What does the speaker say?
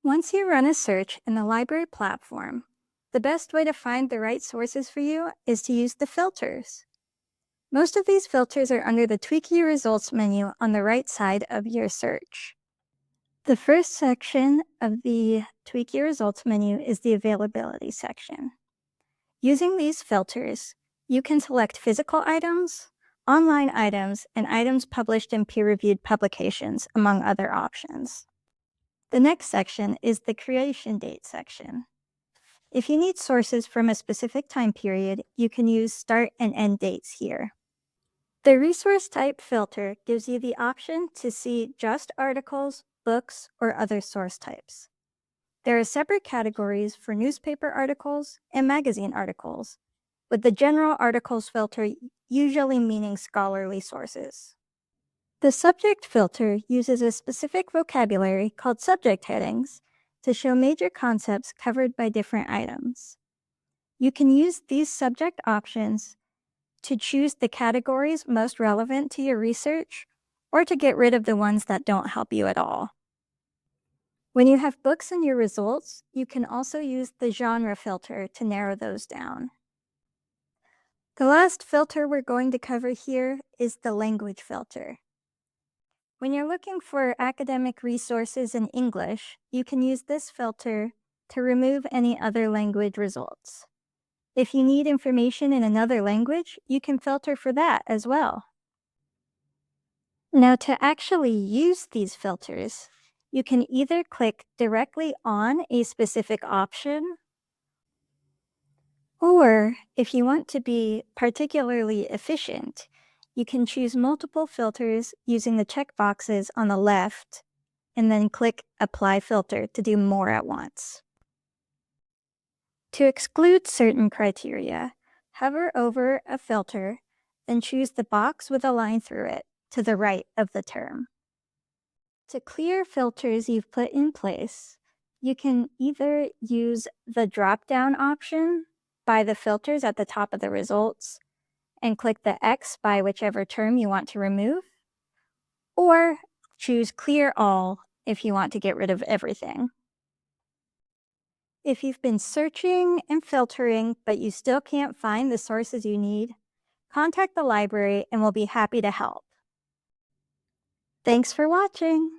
Once you run a search in the library platform, the best way to find the right sources for you is to use the filters. Most of these filters are under the Tweak Your Results menu on the right side of your search. The first section of the Tweak Your Results menu is the Availability section. Using these filters, you can select physical items, online items, and items published in peer-reviewed publications, among other options. The next section is the Creation Date section. If you need sources from a specific time period, you can use start and end dates here. The Resource Type filter gives you the option to see just articles, books, or other source types. There are separate categories for newspaper articles and magazine articles, with the General Articles filter usually meaning scholarly sources. The Subject filter uses a specific vocabulary called subject headings to show major concepts covered by different items. You can use these subject options to choose the categories most relevant to your research or to get rid of the ones that don't help you at all. When you have books in your results, you can also use the genre filter to narrow those down. The last filter we're going to cover here is the language filter. When you're looking for academic resources in English, you can use this filter to remove any other language results. If you need information in another language, you can filter for that as well. Now, to actually use these filters, you can either click directly on a specific option, or if you want to be particularly efficient, you can choose multiple filters using the checkboxes on the left, and then click Apply Filter to do more at once. To exclude certain criteria, hover over a filter, then choose the box with a line through it to the right of the term. To clear filters you've put in place, you can either use the drop-down option by the filters at the top of the results and click the X by whichever term you want to remove, or choose Clear All if you want to get rid of everything. If you've been searching and filtering but you still can't find the sources you need, contact the library and we'll be happy to help. Thanks for watching!